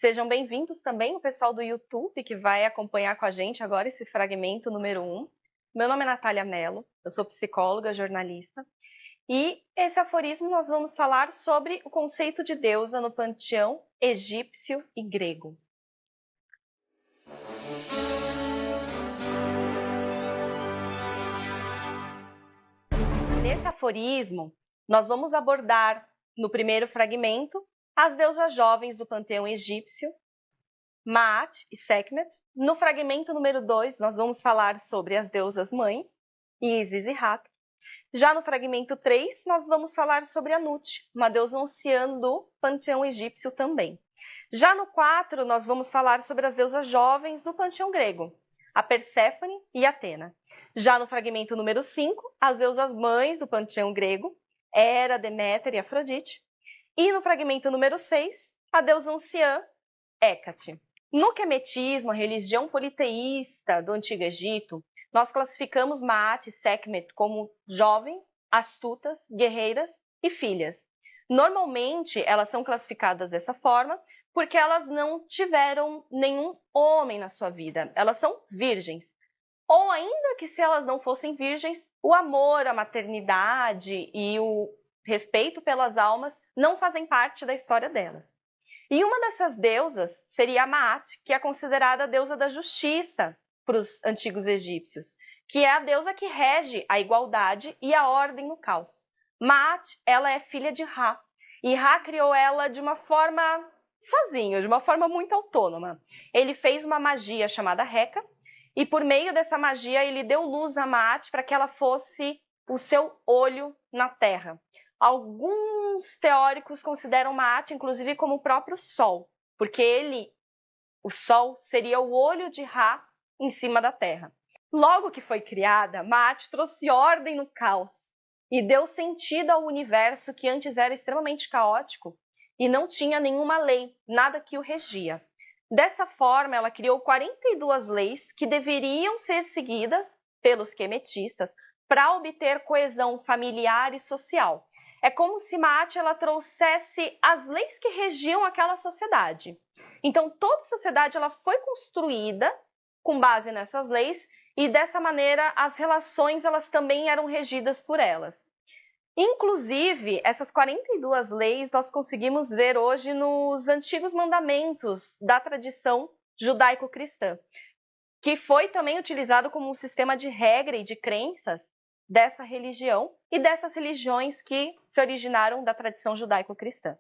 Sejam bem-vindos também o pessoal do YouTube que vai acompanhar com a gente agora esse fragmento número 1. Meu nome é Natália Mello, eu sou psicóloga, jornalista, e esse aforismo nós vamos falar sobre o conceito de deusa no panteão egípcio e grego. Nesse aforismo, nós vamos abordar, no primeiro fragmento, as deusas jovens do panteão egípcio, Maat e Sekhmet. No fragmento número 2, nós vamos falar sobre as deusas mães, Ísis e Hathor. Já no fragmento 3, nós vamos falar sobre Anut, uma deusa anciã do panteão egípcio também. Já no 4, nós vamos falar sobre as deusas jovens do panteão grego, a Perséfone e Atena. Já no fragmento número 5, as deusas mães do panteão grego, Hera, Deméter e Afrodite. E no fragmento número 6, a deusa anciã, Hécate. No quemetismo, a religião politeísta do Antigo Egito, nós classificamos Maat e Sekhmet como jovens, astutas, guerreiras e filhas. Normalmente, elas são classificadas dessa forma porque elas não tiveram nenhum homem na sua vida. Elas são virgens. Ou ainda que se elas não fossem virgens, o amor, a maternidade e o respeito pelas almas não fazem parte da história delas. E uma dessas deusas seria a Maat, que é considerada a deusa da justiça para os antigos egípcios, que é a deusa que rege a igualdade e a ordem no caos. Maat, ela é filha de Ra, e Ra criou ela de uma forma sozinho, de uma forma muito autônoma. Ele fez uma magia chamada Reca, e por meio dessa magia ele deu luz a Maat para que ela fosse o seu olho na terra. Alguns teóricos consideram Maat, inclusive, como o próprio Sol, porque o Sol, seria o olho de Ra em cima da Terra. Logo que foi criada, Maat trouxe ordem no caos e deu sentido ao universo que antes era extremamente caótico e não tinha nenhuma lei, nada que o regia. Dessa forma, ela criou 42 leis que deveriam ser seguidas pelos quemetistas para obter coesão familiar e social. É como se Maat ela trouxesse as leis que regiam aquela sociedade. Então, toda a sociedade ela foi construída com base nessas leis e, dessa maneira, as relações elas também eram regidas por elas. Inclusive, essas 42 leis nós conseguimos ver hoje nos antigos mandamentos da tradição judaico-cristã, que foi também utilizado como um sistema de regra e de crenças dessa religião e dessas religiões que se originaram da tradição judaico-cristã.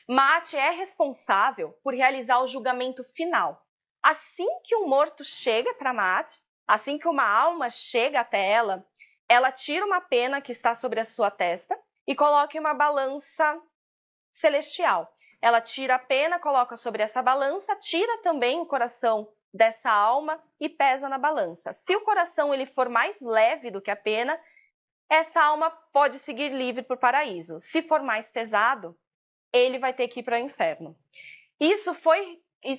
Maat é responsável por realizar o julgamento final. Assim que um morto chega para Maat, assim que uma alma chega até ela tira uma pena que está sobre a sua testa e coloca em uma balança celestial. Ela tira a pena, coloca sobre essa balança, tira também o coração dessa alma e pesa na balança. Se o coração ele for mais leve do que a pena, essa alma pode seguir livre para o paraíso. Se for mais pesado, ele vai ter que ir para o inferno. Isso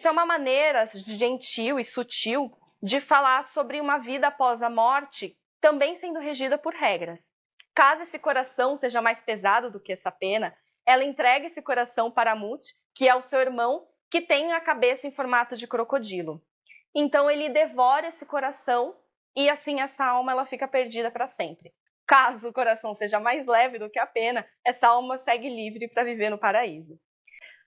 é uma maneira gentil e sutil de falar sobre uma vida após a morte, também sendo regida por regras. Caso esse coração seja mais pesado do que essa pena, ela entrega esse coração para Mut, que é o seu irmão, que tem a cabeça em formato de crocodilo. Então ele devora esse coração e assim essa alma ela fica perdida para sempre. Caso o coração seja mais leve do que a pena, essa alma segue livre para viver no paraíso.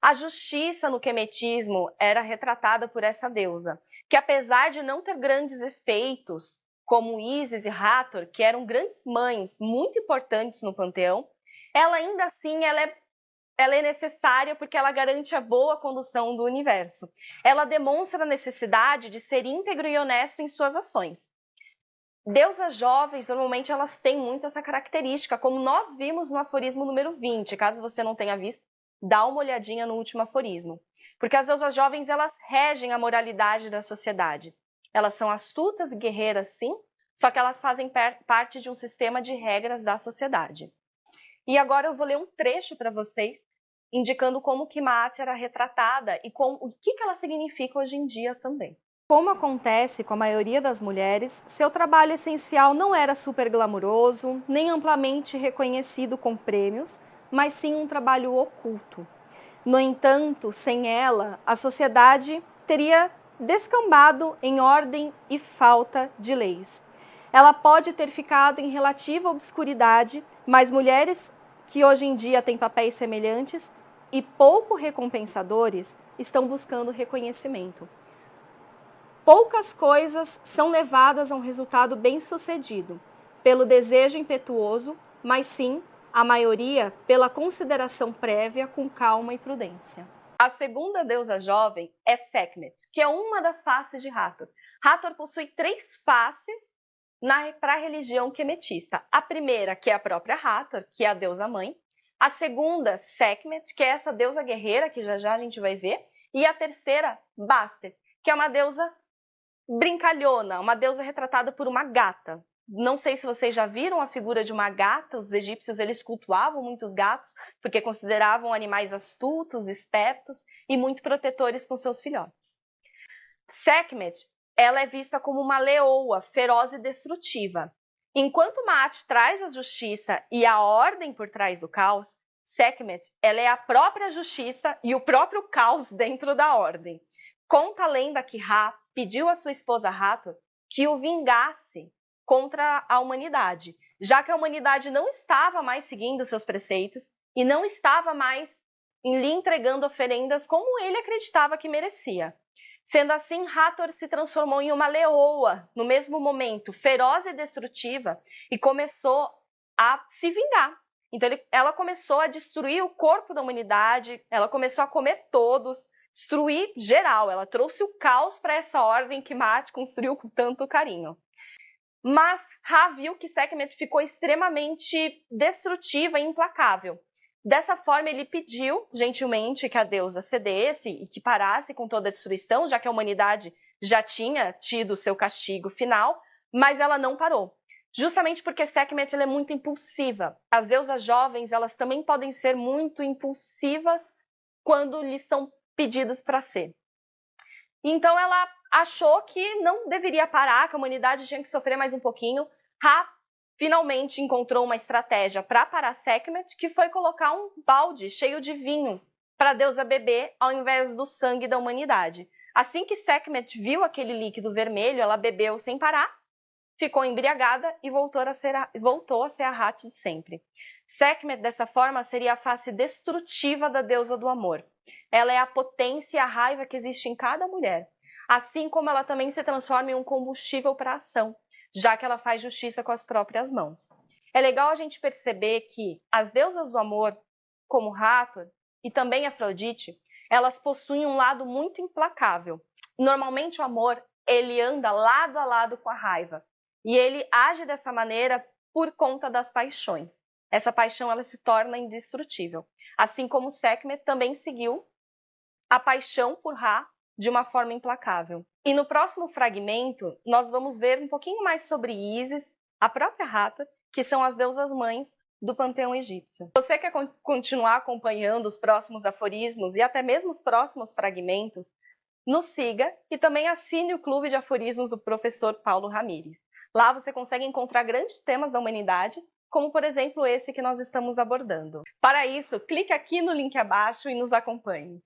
A justiça no quemetismo era retratada por essa deusa, que apesar de não ter grandes efeitos, como Ísis e Hathor, que eram grandes mães muito importantes no panteão, ela ainda assim ela é necessária porque ela garante a boa condução do universo. Ela demonstra a necessidade de ser íntegro e honesto em suas ações. Deusas jovens, normalmente, elas têm muito essa característica, como nós vimos no aforismo número 20. Caso você não tenha visto, dá uma olhadinha no último aforismo. Porque as deusas jovens, elas regem a moralidade da sociedade. Elas são astutas e guerreiras, sim, só que elas fazem parte de um sistema de regras da sociedade. E agora eu vou ler um trecho para vocês, indicando como que Maat era retratada e o que ela significa hoje em dia também. Como acontece com a maioria das mulheres, seu trabalho essencial não era super glamuroso, nem amplamente reconhecido com prêmios, mas sim um trabalho oculto. No entanto, sem ela, a sociedade teria descambado em ordem e falta de leis. Ela pode ter ficado em relativa obscuridade, mas mulheres que hoje em dia têm papéis semelhantes e pouco recompensadores estão buscando reconhecimento. Poucas coisas são levadas a um resultado bem-sucedido pelo desejo impetuoso, mas sim, a maioria, pela consideração prévia com calma e prudência. A segunda deusa jovem é Sekhmet, que é uma das faces de Hathor. Hathor possui 3 faces para a religião quemetista. A primeira, que é a própria Hathor, que é a deusa mãe. A segunda, Sekhmet, que é essa deusa guerreira, que já já a gente vai ver. E a terceira, Bastet, que é uma deusa brincalhona, uma deusa retratada por uma gata. Não sei se vocês já viram a figura de uma gata. Os egípcios eles cultuavam muito os gatos porque consideravam animais astutos, espertos e muito protetores com seus filhotes. Sekhmet, ela é vista como uma leoa feroz e destrutiva. Enquanto Maat traz a justiça e a ordem por trás do caos, Sekhmet, ela é a própria justiça e o próprio caos dentro da ordem. Conta a lenda que Ra pediu à sua esposa Hathor que o vingasse contra a humanidade, já que a humanidade não estava mais seguindo seus preceitos e não estava mais lhe entregando oferendas como ele acreditava que merecia. Sendo assim, Hathor se transformou em uma leoa, no mesmo momento, feroz e destrutiva, e começou a se vingar. Então ela começou a destruir o corpo da humanidade, ela começou a comer todos, destruir geral. Ela trouxe o caos para essa ordem que Maat construiu com tanto carinho. Mas Ra viu que Sekhmet ficou extremamente destrutiva e implacável. Dessa forma, ele pediu gentilmente que a deusa cedesse e que parasse com toda a destruição, já que a humanidade já tinha tido seu castigo final, mas ela não parou. Justamente porque Sekhmet ela é muito impulsiva. As deusas jovens elas também podem ser muito impulsivas quando lhes são pedidas para ser. Então ela achou que não deveria parar, que a humanidade tinha que sofrer mais um pouquinho. Ra finalmente encontrou uma estratégia para parar Sekhmet, que foi colocar um balde cheio de vinho para a deusa beber ao invés do sangue da humanidade. Assim que Sekhmet viu aquele líquido vermelho, ela bebeu sem parar, ficou embriagada e voltou a ser a Ra de sempre. Sekhmet, dessa forma, seria a face destrutiva da deusa do amor. Ela é a potência e a raiva que existe em cada mulher, assim como ela também se transforma em um combustível para a ação, já que ela faz justiça com as próprias mãos. É legal a gente perceber que as deusas do amor, como Hathor e também Afrodite, elas possuem um lado muito implacável. Normalmente o amor, ele anda lado a lado com a raiva, e ele age dessa maneira por conta das paixões. Essa paixão ela se torna indestrutível. Assim como Sekhmet também seguiu a paixão por Ra de uma forma implacável. E no próximo fragmento, nós vamos ver um pouquinho mais sobre Ísis, a própria Hathor, que são as deusas mães do panteão egípcio. Se você quer continuar acompanhando os próximos aforismos e até mesmo os próximos fragmentos, nos siga e também assine o Clube de Aforismos do professor Paulo Ramires. Lá você consegue encontrar grandes temas da humanidade, como por exemplo esse que nós estamos abordando. Para isso, clique aqui no link abaixo e nos acompanhe.